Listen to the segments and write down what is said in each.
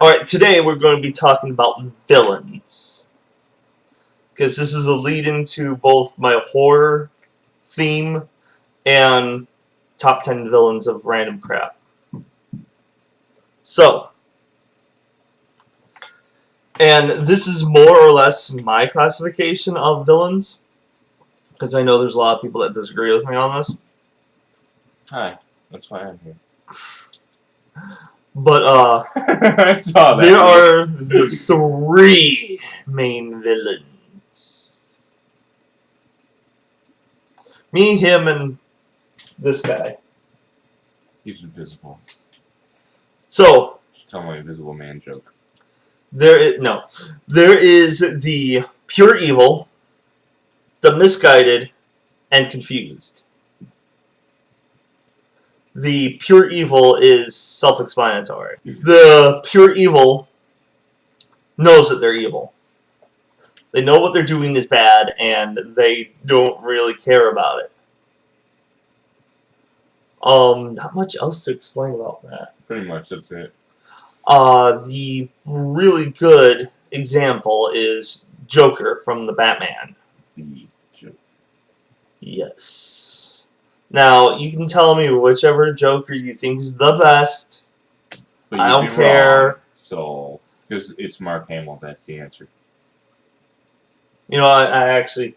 Alright, today we're going to be talking about villains. Because this is a lead into both my horror theme and top 10 villains of random crap. So, and this is more or less my classification of villains. Because I know there's a lot of people that disagree with me on this. Hi, that's why I'm here. But, I saw that. there are the three main villains. Me, him, and this guy. He's invisible. So, Just tell my invisible man joke. there is the pure evil, the misguided, and confused. The pure evil is self-explanatory. The pure evil knows that they're evil. They know what they're doing is bad, and they don't really care about it. Not much else to explain about that. Pretty much, that's it. The really good example is Joker from the Batman. The joke. Yes. Now, you can tell me whichever Joker you think is the best. But I you'd don't be care. wrong, so, because it's Mark Hamill, that's the answer. You know, I actually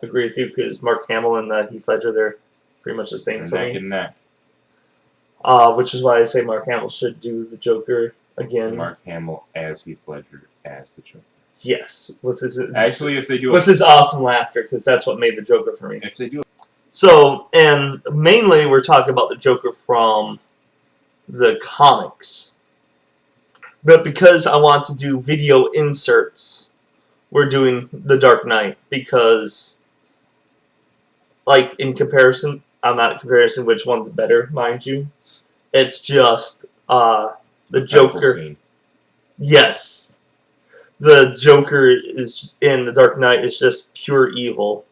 agree with you because Mark Hamill and Heath Ledger, they're pretty much the same They're for neck me. and neck. Which is why I say Mark Hamill should do the Joker again. Mark Hamill as Heath Ledger as the Joker. Yes, with his Actually, if they do with his awesome laughter, because that's what made the Joker for me. if they do So, and mainly we're talking about the Joker from the comics. But because I want to do video inserts, we're doing The Dark Knight. Because, like, in comparison, I'm not comparing which one's better, mind you. It's just, the Joker. scene. Yes. The Joker is in The Dark Knight is just pure evil.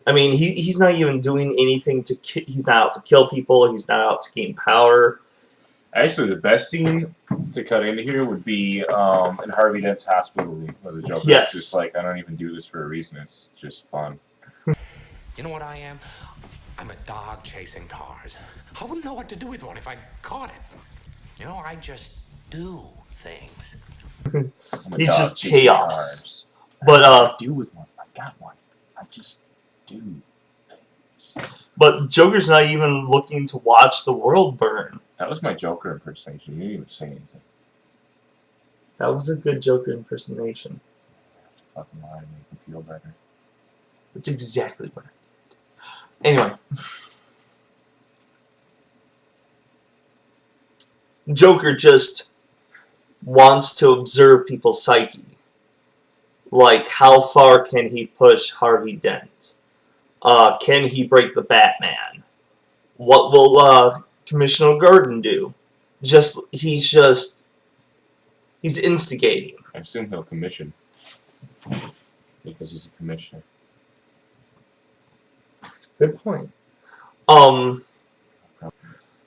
I mean, he's not even doing anything to he's not out to kill people, he's not out to gain power. Actually, the best scene to cut into here would be in Harvey Dent's hospital room, where the Joker's Yes. just like, I don't even do this for a reason, it's just fun. You know what I am? I'm a dog chasing cars. I wouldn't know what to do with one if I caught it. You know, I just do things. I'm a He's dog just chasing chaos. cars. But, I don't know what to do with one. I got one. I just do things. But Joker's not even looking to watch the world burn. That was my Joker impersonation. You didn't even say anything. That was a good Joker impersonation. You have to fucking lie to make me feel better. That's exactly what I did. Anyway. Joker just wants to observe people's psyche. Like, how far can he push Harvey Dent? Can he break the Batman? What will Commissioner Gordon do? He's instigating. I assume he'll commission. Because he's a commissioner. Good point.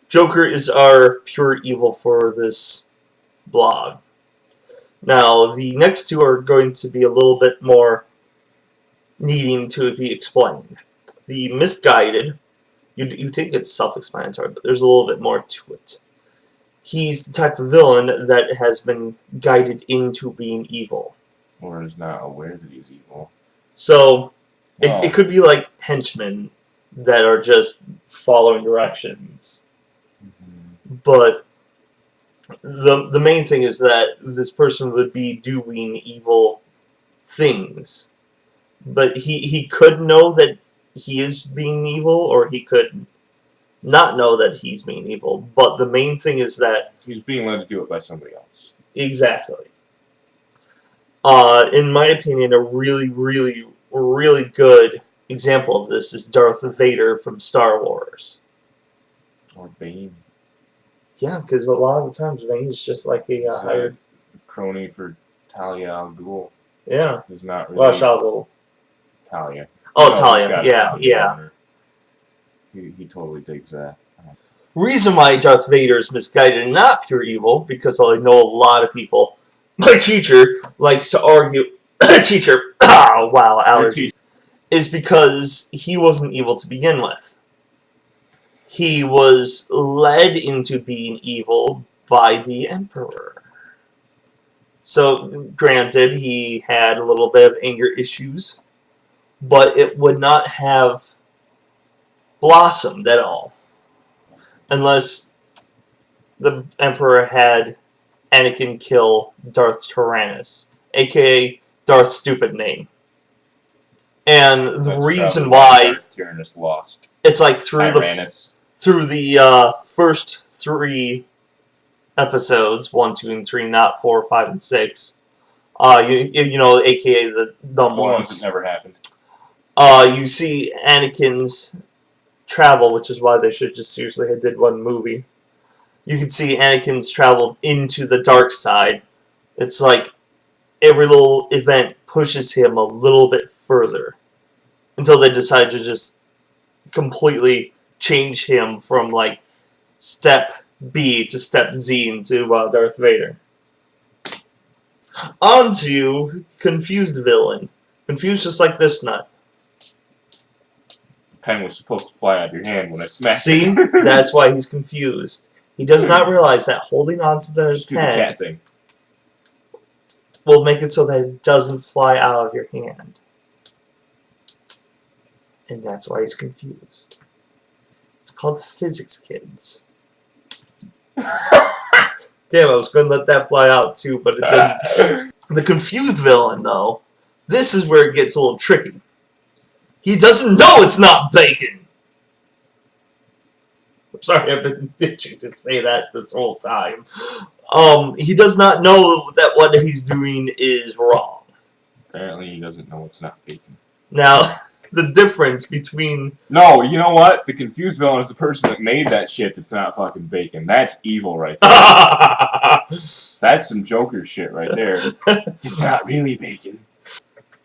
Joker is our pure evil for this blog. Now, the next two are going to be a little bit more needing to be explained. The misguided, you think it's self-explanatory, but there's a little bit more to it. He's the type of villain that has been guided into being evil. Or is not aware that he's evil. So, Well, it could be like henchmen that are just following directions. But the main thing is that this person would be doing evil things. But he could know that he is being evil, or he could not know that he's being evil. But the main thing is that... he's being led to do it by somebody else. Exactly. In my opinion, a really, really, really good example of this is Darth Vader from Star Wars. Or Bane. Yeah, because a lot of the times Bane is just like a He's hired... a crony for Talia al Ghul. Yeah. Who's not really... Well, Shah Rukh. Talia. Oh, No, Talia. he's got Yeah, Talia yeah. on her. He totally digs that. Reason why Darth Vader is misguided and not pure evil, because I know a lot of people. My teacher likes to argue. Teacher, wow, allergy. Is because he wasn't evil to begin with. He was led into being evil by the Emperor. So, granted, he had a little bit of anger issues, but it would not have blossomed at all unless the Emperor had Anakin kill Darth Tyrannus, aka Darth's stupid name. And the reason why Tyrannus lost. It's like through Tyrannus. the first 3 episodes, 1, 2, and 3, not 4, 5, and 6. You know, aka the dumb ones that never happened. You see Anakin's travel, which is why they should just seriously have did one movie. You can see Anakin's travel into the dark side. It's like every little event pushes him a little bit further until they decide to just completely change him from like step B to step Z into Darth Vader. On to confused villain. Confused just like this nut. Pen was supposed to fly out of your hand when I smacked See? it. That's why he's confused. He does not realize that holding on to the Just do the pen cat thing. will make it so that it doesn't fly out of your hand. And that's why he's confused. It's called physics, kids. Damn, I was going to let that fly out too, but it didn't. The confused villain, though, this is where it gets a little tricky. He doesn't know it's not bacon! I'm sorry, I've been itching to say that this whole time. He does not know that what he's doing is wrong. Apparently he doesn't know it's not bacon. Now, the difference between... No, you know what? The confused villain is the person that made that shit that's not fucking bacon. That's evil right there. That's some Joker shit right there. It's not really bacon.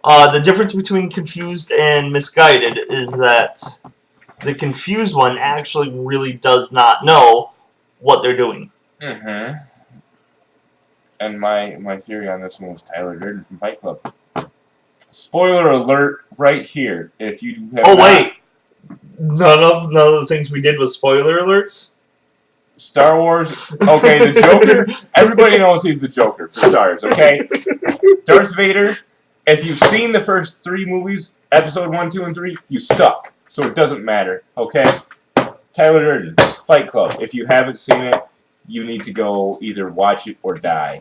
The difference between confused and misguided is that the confused one actually really does not know what they're doing. Mm-hmm. And my theory on this one was Tyler Durden from Fight Club. Spoiler alert right here. If you have wait! None of the things we did was spoiler alerts? Star Wars. Okay, the Joker. Everybody knows he's the Joker for stars, okay? Darth Vader. If you've seen the first 3 movies, episode 1, 2, and 3, you suck. So it doesn't matter, okay? Tyler Durden, Fight Club. If you haven't seen it, you need to go either watch it or die.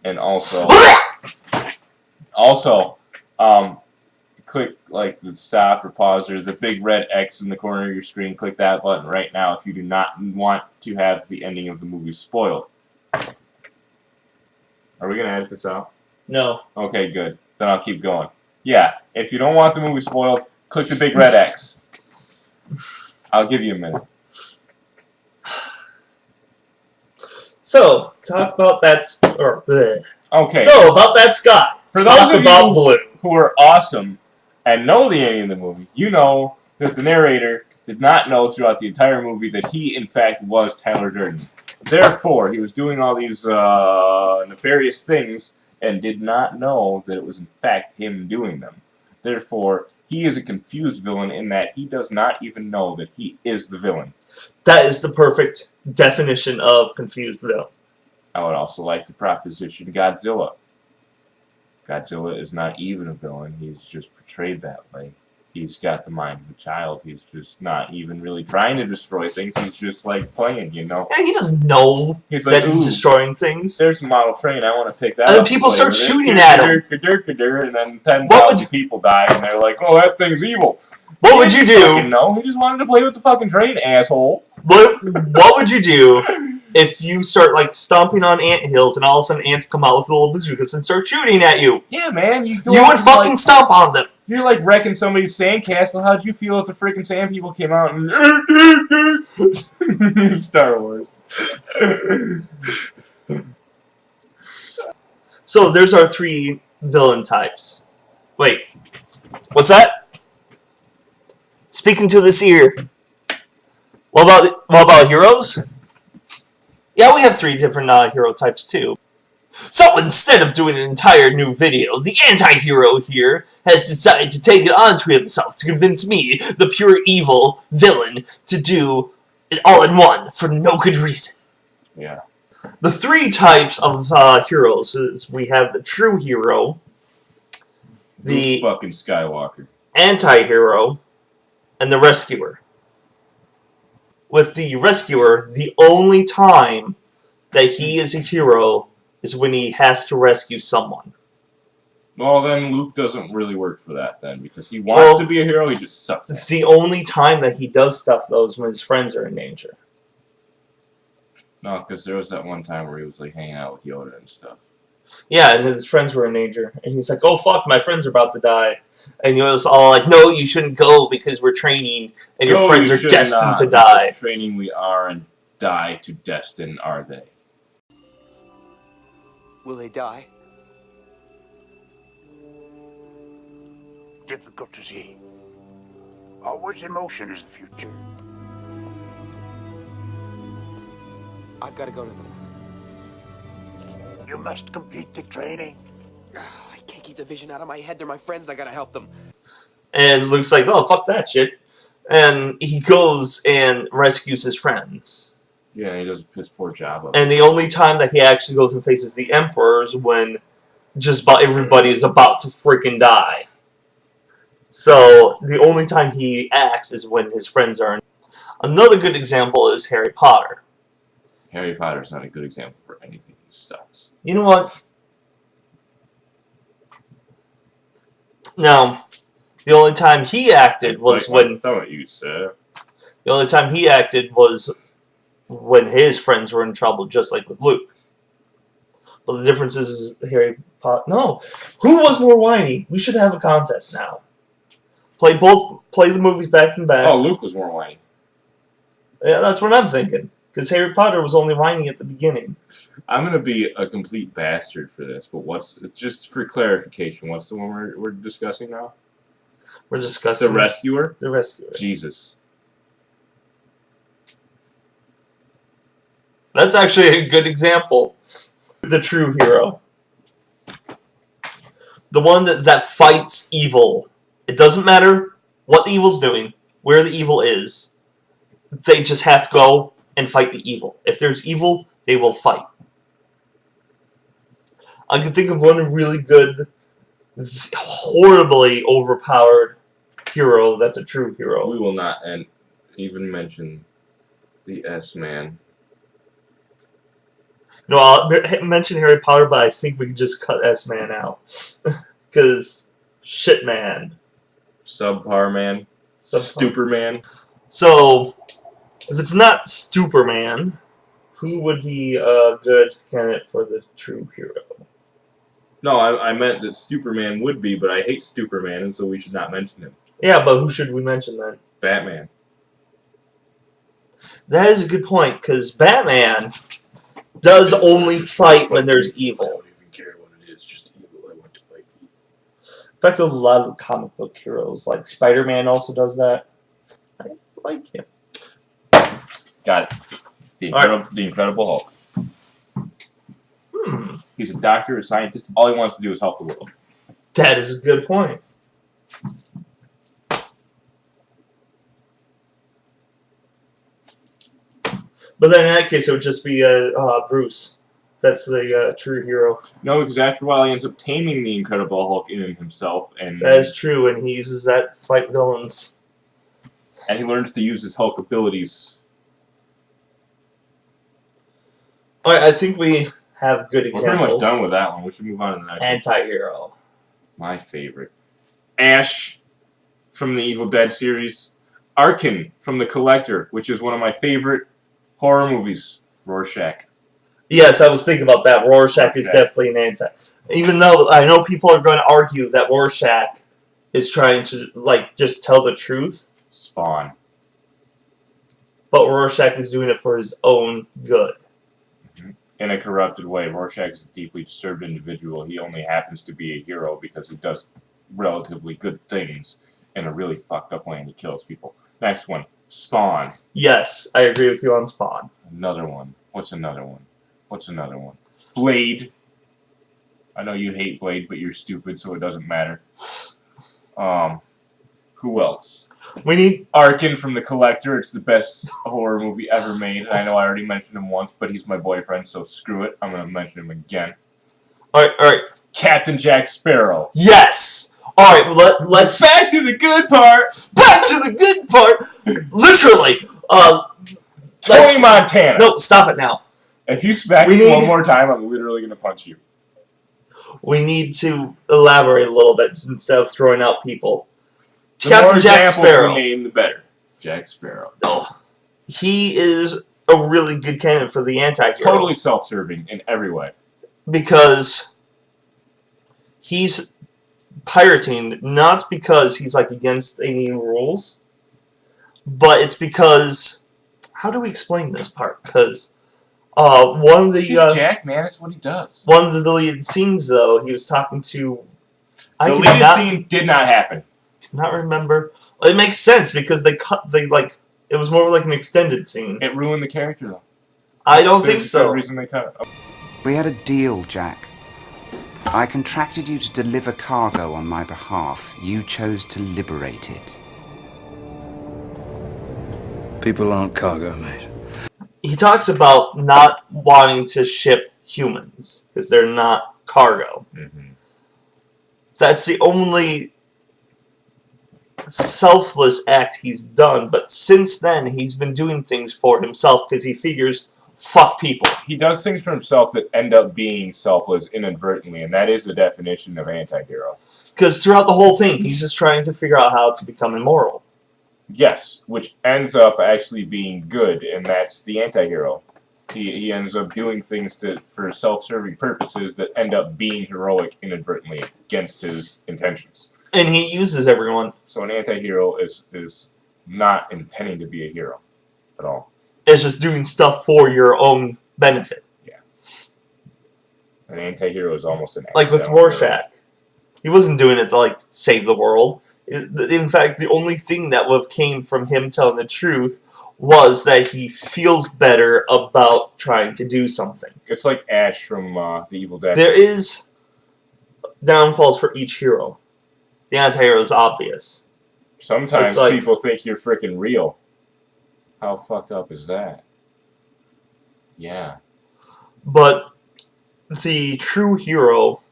And also, click like the stop or pause or the big red X in the corner of your screen. Click that button right now if you do not want to have the ending of the movie spoiled. Are we going to edit this out? No. Okay, good. Then I'll keep going. Yeah, if you don't want the movie spoiled, click the big red X. I'll give you a minute. So, talk about that... Okay. So, about that Scott. For those of you who are awesome and know the ending of the movie, you know that the narrator did not know throughout the entire movie that he, in fact, was Tyler Durden. Therefore, he was doing all these nefarious things and did not know that it was, in fact, him doing them. Therefore, he is a confused villain in that he does not even know that he is the villain. That is the perfect definition of confused villain. I would also like to proposition Godzilla. Godzilla is not even a villain. He's just portrayed that way. He's got the mind of a child. He's just not even really trying to destroy things. He's just like playing, you know. Yeah, he doesn't know he's like, that he's destroying things. There's a model train. I want to pick that up. And then people start shooting at him. And then 10,000 people die, and they're like, "Oh, that thing's evil." What would you do? No, he just wanted to play with the fucking train, asshole. What would you do if you start like stomping on anthills and all of a sudden ants come out with little bazookas and start shooting at you? Yeah, man, you would fucking stomp on them. You're like wrecking somebody's sandcastle. How'd you feel if the freaking sand people came out and Star Wars? So there's our 3 villain types. Wait, what's that? Speaking to this ear. What about heroes? Yeah, we have 3 different hero types too. So instead of doing an entire new video, the anti-hero here has decided to take it onto himself to convince me, the pure evil villain, to do it all in one for no good reason. Yeah. The 3 types of heroes is we have the true hero, the fucking Skywalker, anti-hero, and the rescuer. With the rescuer, the only time that he is a hero is when he has to rescue someone. Well, then Luke doesn't really work for that then, because he wants to be a hero, he just sucks at it. The only time that he does stuff, though, is when his friends are in danger. No, because there was that one time where he was like hanging out with Yoda and stuff. Yeah, and then his friends were in danger, and he's like, "Oh fuck, my friends are about to die," and Yoda's all like, "No, you shouldn't go because we're training, and your friends are destined to die." Training we are, and die to destine are they? Will they die? Difficult to see. Always emotion is the future. I've got to go to them. You must complete the training. I can't keep the vision out of my head. They're my friends. I gotta help them. And Luke's like, "Oh fuck that shit," and he goes and rescues his friends. Yeah, he does a piss poor job of it. And the only time that he actually goes and faces the Emperor is when just about everybody is about to freaking die. So the only time he acts is when his friends are in. Another good example is Harry Potter. Harry Potter's not a good example for anything. He sucks. You know what? No. The only time he acted was when... you said. The only time he acted was when his friends were in trouble, just like with Luke. But the difference is Harry Potter... No! Who was more whiny? We should have a contest now. Play the movies back and back. Oh, Luke was more whiny. Yeah, that's what I'm thinking. Because Harry Potter was only whining at the beginning. I'm gonna be a complete bastard for this, but just for clarification, what's the one we're discussing now? We're discussing... The Rescuer? The Rescuer. Jesus. That's actually a good example. The true hero. The one that fights evil. It doesn't matter what the evil's doing, where the evil is. They just have to go and fight the evil. If there's evil, they will fight. I can think of one really good, horribly overpowered hero that's a true hero. We will not even mention the S-Man. No, I'll mention Harry Potter, but I think we can just cut S-Man out. Because, shit man. Subpar Man. Stuperman. So, if it's not Stuperman, who would be a good candidate for the true hero? No, I meant that Stuperman would be, but I hate Stuperman, and so we should not mention him. Yeah, but who should we mention then? Batman. That is a good point, because Batman does only fight when there's evil. I don't even care what it is, just evil. I want to fight evil. In fact, a lot of comic book heroes, like Spider-Man also does that. I like him. Got it. The Incredible Hulk. He's a doctor, a scientist. All he wants to do is help the world. That is a good point. But then in that case, it would just be Bruce. That's the true hero. No, because after a while he ends up taming the Incredible Hulk in himself, and that is true, and he uses that to fight villains. And he learns to use his Hulk abilities. Alright, I think we have good examples. We're pretty much done with that one. We should move on to the next one. Antihero. My favorite. Ash from the Evil Dead series. Arkin from The Collector, which is one of my favorite horror movies. Rorschach. Yes, I was thinking about that. Rorschach is definitely an anti. Even though I know people are going to argue that Rorschach is trying to, like, just tell the truth. Spawn. But Rorschach is doing it for his own good. In a corrupted way. Rorschach is a deeply disturbed individual. He only happens to be a hero because he does relatively good things in a really fucked up way and he kills people. Next one. Spawn. Yes, I agree with you on Spawn. Another one. What's another one? What's another one? Blade. I know you hate Blade, but you're stupid, so it doesn't matter. Who else? We need Arkin from The Collector. It's the best horror movie ever made. I know I already mentioned him once, but he's my boyfriend, so screw it. I'm going to mention him again. Alright. Captain Jack Sparrow. Yes! Alright, let's... Back to the good part! Back to the good part! Literally! Tony Montana. No, stop it now. If you smack me one more time, I'm literally going to punch you. We need to elaborate a little bit instead of throwing out people. The Captain more Jack examples Sparrow. we name, the better. Jack Sparrow. Oh, he is a really good candidate for the Antihero. Totally self-serving in every way. Because he's pirating, not because he's like against any rules, but it's because... How do we explain this part? Because one of the... He's Jack, man. It's what he does. One of the deleted scenes, though, he was talking to... The deleted scene did not happen. Not remember. Well, it makes sense because it was more like an extended scene. It ruined the character, though. I don't think so. There's no reason they cut it. We had a deal, Jack. I contracted you to deliver cargo on my behalf. You chose to liberate it. People aren't cargo, mate. He talks about not wanting to ship humans because they're not cargo. Mm-hmm. That's the only selfless act he's done, but since then he's been doing things for himself because he figures, fuck people. He does things for himself that end up being selfless inadvertently, and that is the definition of anti-hero. Because throughout the whole thing, he's just trying to figure out how to become immoral. Yes, which ends up actually being good, and that's the anti-hero. He ends up doing things for self-serving purposes that end up being heroic inadvertently against his intentions. And he uses everyone. So an anti-hero is not intending to be a hero at all. It's just doing stuff for your own benefit. Yeah. An anti-hero is almost an like with Rorschach. He wasn't doing it to, like, save the world. In fact, the only thing that would have came from him telling the truth was that he feels better about trying to do something. It's like Ash from The Evil Dead. There is downfalls for each hero. The anti-hero is obvious. Sometimes people think you're freaking real. How fucked up is that? Yeah. But the true hero,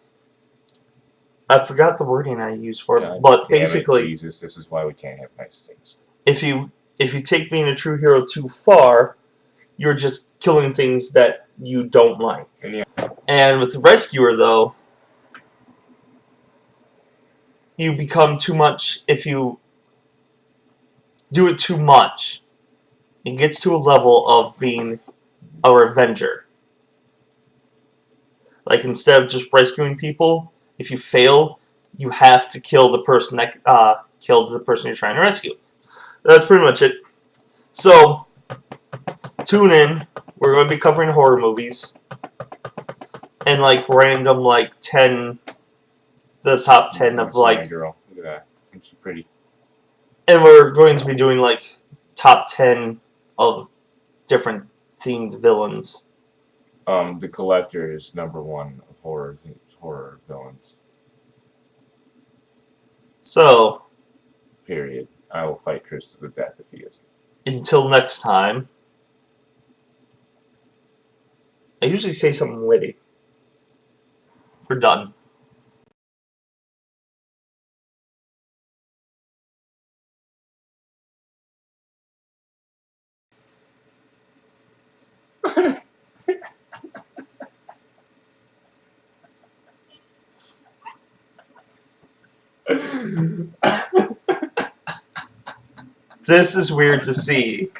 I forgot the wording I used for it, but basically, Jesus, this is why we can't have nice things. If you take being a true hero too far, you're just killing things that you don't like. And with the rescuer, though, you become too much. If you do it too much, it gets to a level of being a revenger. Like, instead of just rescuing people, if you fail, you have to kill the person that killed the person you're trying to rescue. That's pretty much it. So, tune in. We're going to be covering horror movies. And, like, random, like, 10... The top 10 of, like... Girl. Look at that. Isn't she pretty? And we're going to be doing, like, top 10 of different themed villains. The Collector is #1 of horror villains. So... Period. I will fight Chris to the death if he isn't. Until next time. I usually say something witty. We're done. This is weird to see.